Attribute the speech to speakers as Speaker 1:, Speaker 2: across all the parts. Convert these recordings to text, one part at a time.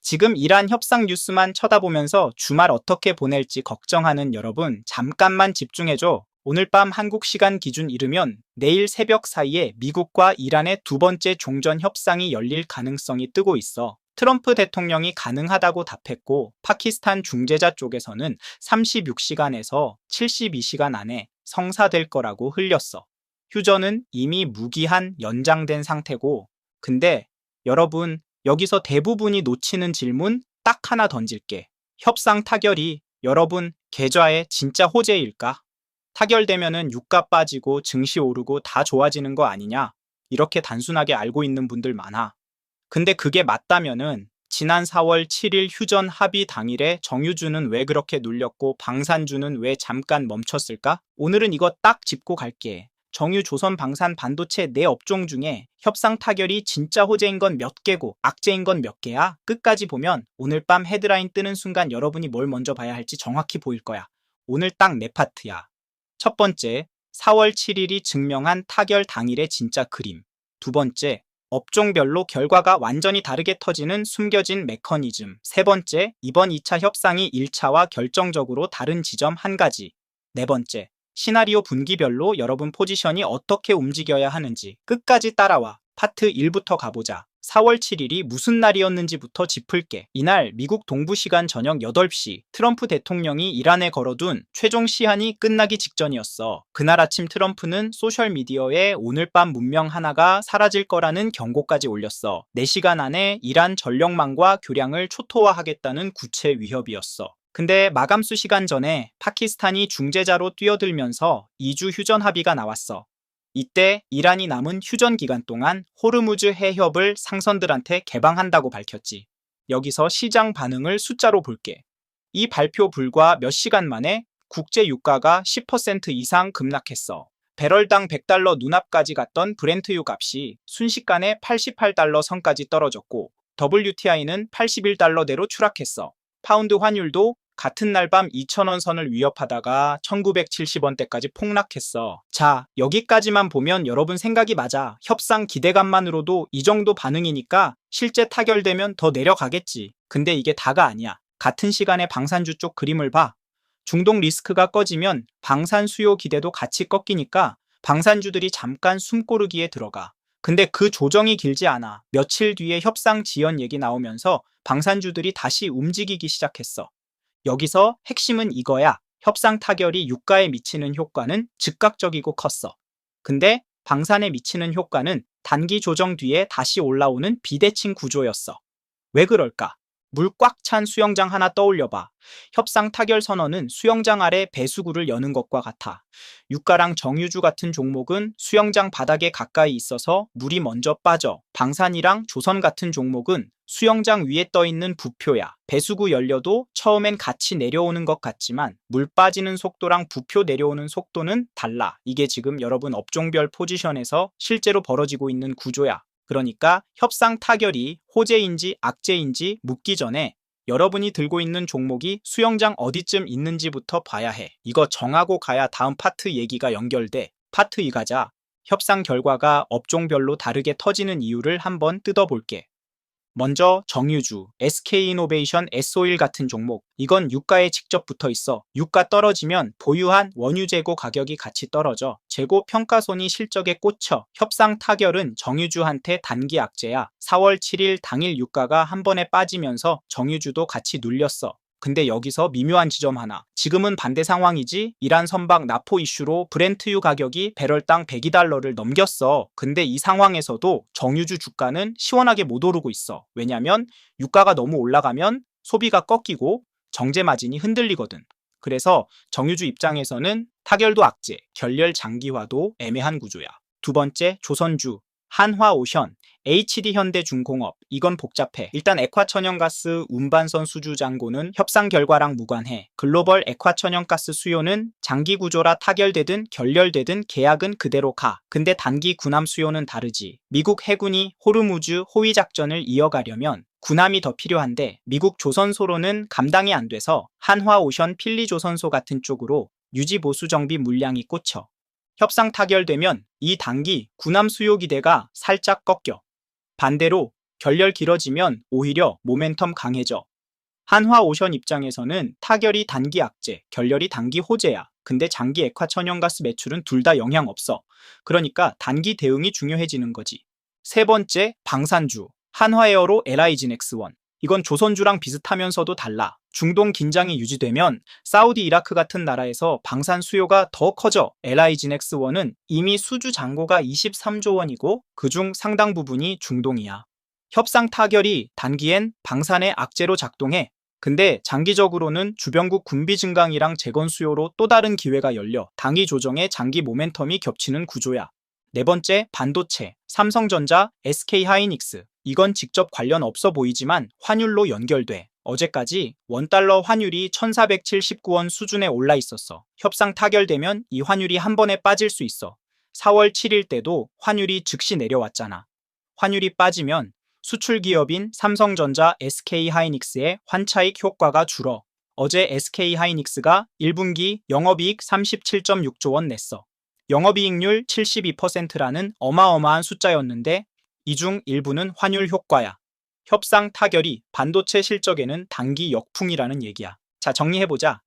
Speaker 1: 지금 이란 협상 뉴스만 쳐다보면서 주말 어떻게 보낼지 걱정하는 여러분, 잠깐만 집중해줘. 오늘 밤 한국 시간 기준 이르면 내일 새벽 사이에 미국과 이란의 두 번째 종전 협상이 열릴 가능성이 뜨고 있어. 트럼프 대통령이 가능하다고 답했고, 파키스탄 중재자 쪽에서는 36시간에서 72시간 안에 성사될 거라고 흘렸어. 휴전은 이미 무기한 연장된 상태고, 근데 여러분, 여기서 대부분이 놓치는 질문 딱 하나 던질게. 협상 타결이 여러분 계좌에 진짜 호재일까? 타결되면은 유가 빠지고 증시 오르고 다 좋아지는 거 아니냐? 이렇게 단순하게 알고 있는 분들 많아. 근데 그게 맞다면은 지난 4월 7일 휴전 합의 당일에 정유주는 왜 그렇게 눌렸고 방산주는 왜 잠깐 멈췄을까? 오늘은 이거 딱 짚고 갈게. 정유 조선 방산 반도체 네 업종 중에 협상 타결이 진짜 호재인 건 몇 개고 악재인 건 몇 개야? 끝까지 보면 오늘 밤 헤드라인 뜨는 순간 여러분이 뭘 먼저 봐야 할지 정확히 보일 거야. 오늘 딱 내 파트야. 첫 번째, 4월 7일이 증명한 타결 당일의 진짜 그림. 두 번째, 업종별로 결과가 완전히 다르게 터지는 숨겨진 메커니즘. 세 번째, 이번 2차 협상이 1차와 결정적으로 다른 지점 한 가지. 네 번째, 시나리오 분기별로 여러분 포지션이 어떻게 움직여야 하는지 끝까지 따라와. 파트 1부터 가보자. 4월 7일이 무슨 날이었는지부터 짚을게. 이날 미국 동부 시간 저녁 8시 트럼프 대통령이 이란에 걸어둔 최종 시한이 끝나기 직전이었어. 그날 아침 트럼프는 소셜미디어에 오늘 밤 문명 하나가 사라질 거라는 경고까지 올렸어. 4시간 안에 이란 전력망과 교량을 초토화하겠다는 구체 위협이었어. 근데 마감수 시간 전에 파키스탄이 중재자로 뛰어들면서 2주 휴전 합의가 나왔어. 이때 이란이 남은 휴전 기간 동안 호르무즈 해협을 상선들한테 개방한다고 밝혔지. 여기서 시장 반응을 숫자로 볼게. 이 발표 불과 몇 시간 만에 국제 유가가 10% 이상 급락했어. 배럴당 $100 눈앞까지 갔던 브렌트유 값이 순식간에 $88 선까지 떨어졌고 WTI는 $81대로 추락했어. 파운드 환율도 같은 날 밤 2,000원 선을 위협하다가 1970원대까지 폭락했어. 자, 여기까지만 보면 여러분 생각이 맞아. 협상 기대감만으로도 이 정도 반응이니까 실제 타결되면 더 내려가겠지. 근데 이게 다가 아니야. 같은 시간에 방산주 쪽 그림을 봐. 중동 리스크가 꺼지면 방산 수요 기대도 같이 꺾이니까 방산주들이 잠깐 숨고르기에 들어가. 근데 그 조정이 길지 않아. 며칠 뒤에 협상 지연 얘기 나오면서 방산주들이 다시 움직이기 시작했어. 여기서 핵심은 이거야. 협상 타결이 유가에 미치는 효과는 즉각적이고 컸어. 근데 방산에 미치는 효과는 단기 조정 뒤에 다시 올라오는 비대칭 구조였어. 왜 그럴까? 물 꽉 찬 수영장 하나 떠올려봐. 협상 타결 선언은 수영장 아래 배수구를 여는 것과 같아. 유가랑 정유주 같은 종목은 수영장 바닥에 가까이 있어서 물이 먼저 빠져. 방산이랑 조선 같은 종목은 수영장 위에 떠있는 부표야. 배수구 열려도 처음엔 같이 내려오는 것 같지만 물 빠지는 속도랑 부표 내려오는 속도는 달라. 이게 지금 여러분 업종별 포지션에서 실제로 벌어지고 있는 구조야. 그러니까 협상 타결이 호재인지 악재인지 묻기 전에 여러분이 들고 있는 종목이 수영장 어디쯤 있는지부터 봐야 해. 이거 정하고 가야 다음 파트 얘기가 연결돼. 파트 2 가자. 협상 결과가 업종별로 다르게 터지는 이유를 한번 뜯어볼게. 먼저 정유주, SK이노베이션, S-오일 같은 종목. 이건 유가에 직접 붙어 있어. 유가 떨어지면 보유한 원유 재고 가격이 같이 떨어져. 재고 평가손이 실적에 꽂혀. 협상 타결은 정유주한테 단기 악재야. 4월 7일 당일 유가가 한 번에 빠지면서 정유주도 같이 눌렸어. 근데 여기서 미묘한 지점 하나. 지금은 반대 상황이지. 이란 선박 나포 이슈로 브렌트유 가격이 배럴당 $102를 넘겼어. 근데 이 상황에서도 정유주 주가는 시원하게 못 오르고 있어. 왜냐면 유가가 너무 올라가면 소비가 꺾이고 정제 마진이 흔들리거든. 그래서 정유주 입장에서는 타결도 악재, 결렬 장기화도 애매한 구조야. 두 번째, 조선주. 한화오션, HD현대중공업. 이건 복잡해. 일단 액화천연가스 운반선 수주 잔고는 협상 결과랑 무관해. 글로벌 액화천연가스 수요는 장기 구조라 타결되든 결렬되든 계약은 그대로 가. 근데 단기 군함 수요는 다르지. 미국 해군이 호르무즈 호위 작전을 이어가려면 군함이 더 필요한데 미국 조선소로는 감당이 안 돼서 한화오션 필리조선소 같은 쪽으로 유지보수 정비 물량이 꽂혀. 협상 타결되면 이 단기 군함 수요 기대가 살짝 꺾여. 반대로 결렬 길어지면 오히려 모멘텀 강해져. 한화오션 입장에서는 타결이 단기 악재, 결렬이 단기 호재야. 근데 장기 액화 천연가스 매출은 둘 다 영향 없어. 그러니까 단기 대응이 중요해지는 거지. 세 번째, 방산주. 한화에어로 LI진엑스1. 이건 조선주랑 비슷하면서도 달라. 중동 긴장이 유지되면 사우디 이라크 같은 나라에서 방산 수요가 더 커져. LI진엑스1은 이미 수주 잔고가 23조 원이고 그중 상당 부분이 중동이야. 협상 타결이 단기엔 방산의 악재로 작동해. 근데 장기적으로는 주변국 군비 증강이랑 재건 수요로 또 다른 기회가 열려 단기 조정에 장기 모멘텀이 겹치는 구조야. 네 번째, 반도체. 삼성전자, SK하이닉스. 이건 직접 관련 없어 보이지만 환율로 연결돼. 어제까지 원달러 환율이 1479원 수준에 올라 있었어. 협상 타결되면 이 환율이 한 번에 빠질 수 있어. 4월 7일 때도 환율이 즉시 내려왔잖아. 환율이 빠지면 수출 기업인 삼성전자, SK하이닉스의 환차익 효과가 줄어. 어제 SK하이닉스가 1분기 영업이익 37.6조 원 냈어. 영업이익률 72%라는 어마어마한 숫자였는데 이 중 일부는 환율 효과야. 협상 타결이 반도체 실적에는 단기 역풍이라는 얘기야. 자, 정리해보자.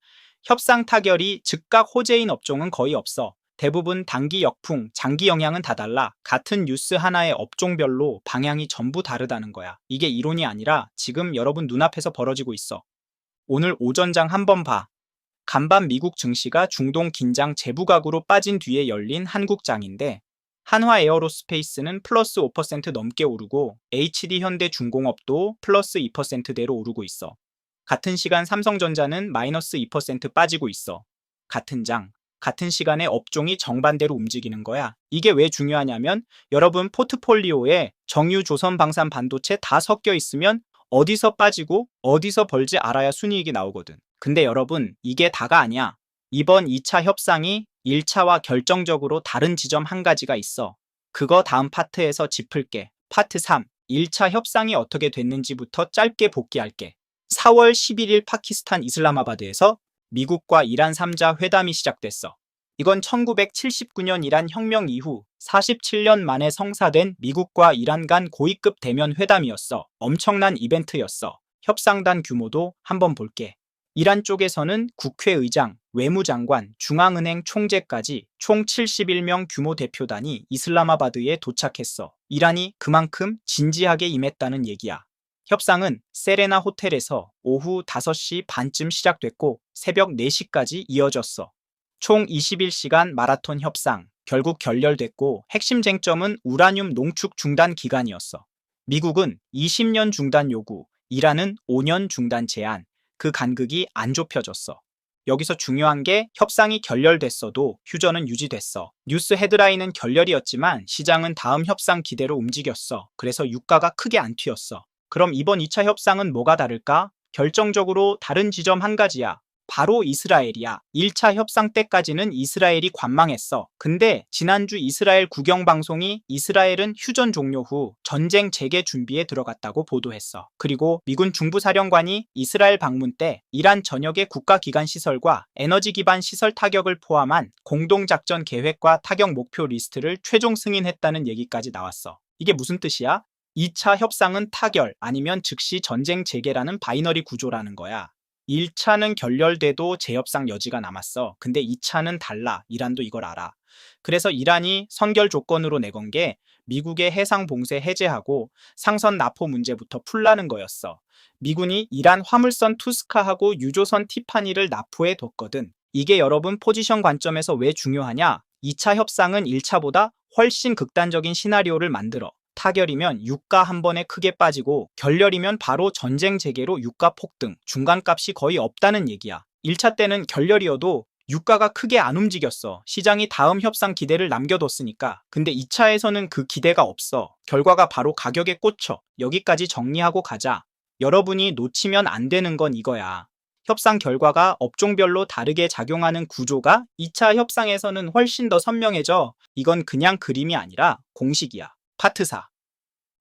Speaker 1: 협상 타결이 즉각 호재인 업종은 거의 없어. 대부분 단기 역풍, 장기 영향은 다 달라. 같은 뉴스 하나의 업종별로 방향이 전부 다르다는 거야. 이게 이론이 아니라 지금 여러분 눈앞에서 벌어지고 있어. 오늘 오전장 한번 봐. 간밤 미국 증시가 중동 긴장 재부각으로 빠진 뒤에 열린 한국장인데 한화 에어로스페이스는 플러스 5% 넘게 오르고 HD 현대중공업도 플러스 2%대로 오르고 있어. 같은 시간 삼성전자는 마이너스 2% 빠지고 있어. 같은 장, 같은 시간에 업종이 정반대로 움직이는 거야. 이게 왜 중요하냐면 여러분 포트폴리오에 정유, 조선, 방산, 반도체 다 섞여 있으면 어디서 빠지고 어디서 벌지 알아야 순이익이 나오거든. 근데 여러분 이게 다가 아니야. 이번 2차 협상이 1차와 결정적으로 다른 지점 한 가지가 있어. 그거 다음 파트에서 짚을게. 파트 3. 1차 협상이 어떻게 됐는지부터 짧게 복귀할게. 4월 11일 파키스탄 이슬라마바드에서 미국과 이란 3자 회담이 시작됐어. 이건 1979년 이란 혁명 이후 47년 만에 성사된 미국과 이란 간 고위급 대면 회담이었어. 엄청난 이벤트였어. 협상단 규모도 한번 볼게. 이란 쪽에서는 국회의장, 외무장관, 중앙은행 총재까지 총 71명 규모 대표단이 이슬라마바드에 도착했어. 이란이 그만큼 진지하게 임했다는 얘기야. 협상은 세레나 호텔에서 오후 5시 반쯤 시작됐고 새벽 4시까지 이어졌어. 총 21시간 마라톤 협상, 결국 결렬됐고 핵심 쟁점은 우라늄 농축 중단 기간이었어. 미국은 20년 중단 요구, 이란은 5년 중단 제한, 그 간극이 안 좁혀졌어. 여기서 중요한 게 협상이 결렬됐어도 휴전은 유지됐어. 뉴스 헤드라인은 결렬이었지만 시장은 다음 협상 기대로 움직였어. 그래서 유가가 크게 안 튀었어. 그럼 이번 2차 협상은 뭐가 다를까? 결정적으로 다른 지점 한 가지야. 바로 이스라엘이야. 1차 협상 때까지는 이스라엘이 관망했어. 근데 지난주 이스라엘 국영방송이 이스라엘은 휴전 종료 후 전쟁 재개 준비에 들어갔다고 보도했어. 그리고 미군 중부사령관이 이스라엘 방문 때 이란 전역의 국가기관 시설과 에너지 기반 시설 타격을 포함한 공동작전 계획과 타격 목표 리스트를 최종 승인했다는 얘기까지 나왔어. 이게 무슨 뜻이야? 2차 협상은 타결 아니면 즉시 전쟁 재개라는 바이너리 구조라는 거야. 1차는 결렬돼도 재협상 여지가 남았어. 근데 2차는 달라. 이란도 이걸 알아. 그래서 이란이 선결 조건으로 내건 게 미국의 해상 봉쇄 해제하고 상선 납포 문제부터 풀라는 거였어. 미군이 이란 화물선 투스카하고 유조선 티파니를 납포해 뒀거든. 이게 여러분 포지션 관점에서 왜 중요하냐? 2차 협상은 1차보다 훨씬 극단적인 시나리오를 만들어. 타결이면 유가 한 번에 크게 빠지고 결렬이면 바로 전쟁 재개로 유가 폭등, 중간값이 거의 없다는 얘기야. 1차 때는 결렬이어도 유가가 크게 안 움직였어. 시장이 다음 협상 기대를 남겨뒀으니까. 근데 2차에서는 그 기대가 없어. 결과가 바로 가격에 꽂혀. 여기까지 정리하고 가자. 여러분이 놓치면 안 되는 건 이거야. 협상 결과가 업종별로 다르게 작용하는 구조가 2차 협상에서는 훨씬 더 선명해져. 이건 그냥 그림이 아니라 공식이야. 파트 4.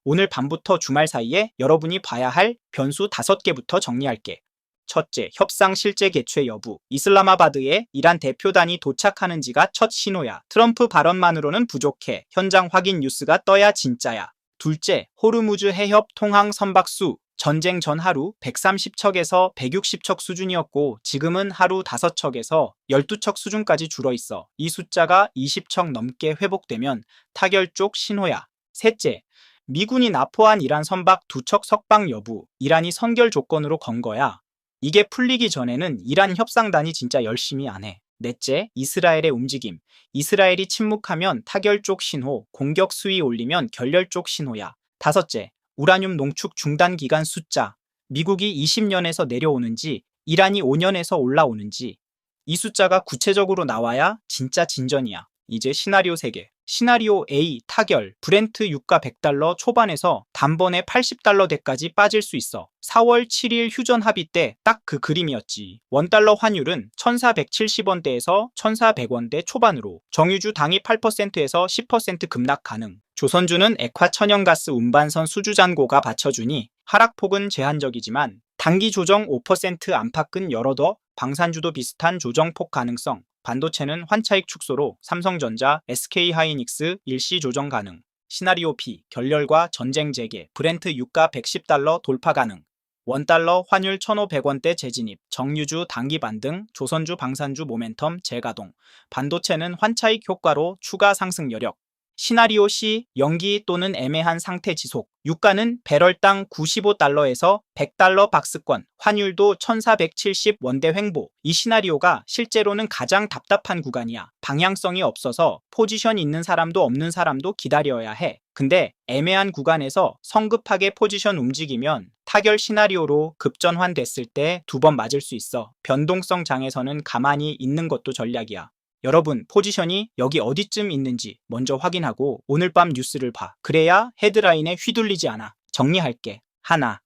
Speaker 1: 오늘 밤부터 주말 사이에 여러분이 봐야 할 변수 5개부터 정리할게. 첫째, 협상 실제 개최 여부. 이슬라마바드에 이란 대표단이 도착하는지가 첫 신호야. 트럼프 발언만으로는 부족해. 현장 확인 뉴스가 떠야 진짜야. 둘째, 호르무즈 해협 통항 선박수. 전쟁 전 하루 130척에서 160척 수준이었고 지금은 하루 5척에서 12척 수준까지 줄어 있어. 이 숫자가 20척 넘게 회복되면 타결 쪽 신호야. 셋째, 미군이 납포한 이란 선박 2척 석방 여부. 이란이 선결 조건으로 건 거야. 이게 풀리기 전에는 이란 협상단이 진짜 열심히 안 해. 넷째, 이스라엘의 움직임. 이스라엘이 침묵하면 타결 쪽 신호, 공격 수위 올리면 결렬 쪽 신호야. 다섯째, 우라늄 농축 중단 기간 숫자. 미국이 20년에서 내려오는지 이란이 5년에서 올라오는지 이 숫자가 구체적으로 나와야 진짜 진전이야. 이제 시나리오 3개. 시나리오 A 타결. 브렌트 유가 $100 초반에서 단번에 $80대까지 빠질 수 있어. 4월 7일 휴전 합의 때 딱 그 그림이었지. $1 환율은 1470원대에서 1400원대 초반으로 정유주 당일 8%에서 10% 급락 가능. 조선주는 액화 천연가스 운반선 수주 잔고가 받쳐주니 하락폭은 제한적이지만 단기 조정 5% 안팎은 열어둬. 방산주도 비슷한 조정폭 가능성. 반도체는 환차익 축소로 삼성전자, SK하이닉스 일시 조정 가능. 시나리오 B 결렬과 전쟁 재개. 브렌트 유가 $110 돌파 가능. $1 환율 1,500원대 재진입. 정유주 단기 반등. 조선주 방산주 모멘텀 재가동. 반도체는 환차익 효과로 추가 상승 여력. 시나리오 C 연기 또는 애매한 상태 지속. 유가는 배럴당 $95에서 $100 박스권, 환율도 1470원대 횡보. 이 시나리오가 실제로는 가장 답답한 구간이야. 방향성이 없어서 포지션 있는 사람도 없는 사람도 기다려야 해. 근데 애매한 구간에서 성급하게 포지션 움직이면 타결 시나리오로 급전환 됐을 때 2번 맞을 수 있어. 변동성 장에서는 가만히 있는 것도 전략이야. 여러분, 포지션이 여기 어디쯤 있는지 먼저 확인하고 오늘 밤 뉴스를 봐. 그래야 헤드라인에 휘둘리지 않아. 정리할게. 하나,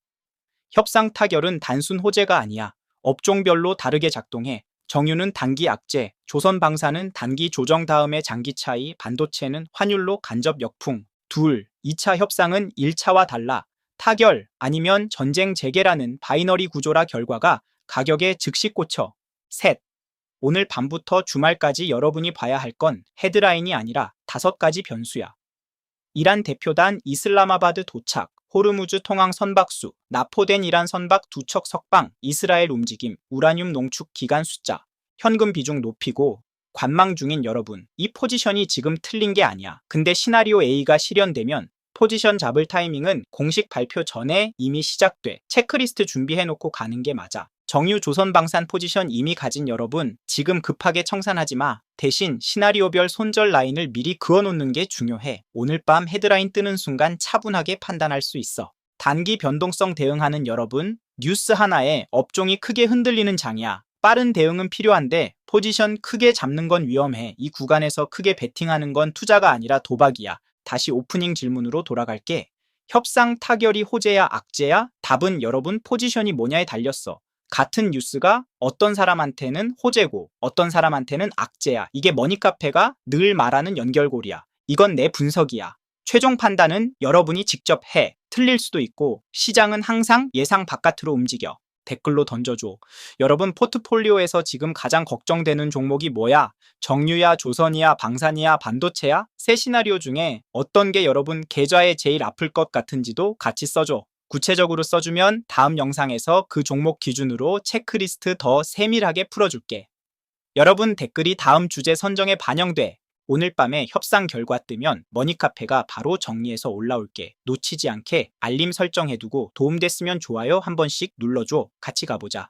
Speaker 1: 협상 타결은 단순 호재가 아니야. 업종별로 다르게 작동해. 정유는 단기 악재, 조선방사는 단기 조정 다음에 장기 차이, 반도체는 환율로 간접 역풍. 둘, 2차 협상은 1차와 달라. 타결 아니면 전쟁 재개라는 바이너리 구조라 결과가 가격에 즉시 꽂혀. 셋, 오늘 밤부터 주말까지 여러분이 봐야 할 건 헤드라인이 아니라 5가지 변수야. 이란 대표단 이슬라마바드 도착, 호르무즈 통항 선박수, 납포된 이란 선박 2척 석방, 이스라엘 움직임, 우라늄 농축 기간 숫자, 현금 비중 높이고 관망 중인 여러분, 이 포지션이 지금 틀린 게 아니야. 근데 시나리오 A가 실현되면 포지션 잡을 타이밍은 공식 발표 전에 이미 시작돼. 체크리스트 준비해놓고 가는 게 맞아. 정유 조선방산 포지션 이미 가진 여러분, 지금 급하게 청산하지 마. 대신 시나리오별 손절 라인을 미리 그어놓는 게 중요해. 오늘 밤 헤드라인 뜨는 순간 차분하게 판단할 수 있어. 단기 변동성 대응하는 여러분, 뉴스 하나에 업종이 크게 흔들리는 장이야. 빠른 대응은 필요한데 포지션 크게 잡는 건 위험해. 이 구간에서 크게 베팅하는 건 투자가 아니라 도박이야. 다시 오프닝 질문으로 돌아갈게. 협상 타결이 호재야 악재야? 답은 여러분 포지션이 뭐냐에 달렸어. 같은 뉴스가 어떤 사람한테는 호재고 어떤 사람한테는 악재야. 이게 머니카페가 늘 말하는 연결고리야. 이건 내 분석이야. 최종 판단은 여러분이 직접 해. 틀릴 수도 있고 시장은 항상 예상 바깥으로 움직여. 댓글로 던져줘. 여러분 포트폴리오에서 지금 가장 걱정되는 종목이 뭐야? 정유야, 조선이야, 방산이야, 반도체야? 세 시나리오 중에 어떤 게 여러분 계좌에 제일 아플 것 같은지도 같이 써줘. 구체적으로 써주면 다음 영상에서 그 종목 기준으로 체크리스트 더 세밀하게 풀어줄게. 여러분 댓글이 다음 주제 선정에 반영돼. 오늘 밤에 협상 결과 뜨면 머니카페가 바로 정리해서 올라올게. 놓치지 않게 알림 설정해두고 도움됐으면 좋아요 한 번씩 눌러줘. 같이 가보자.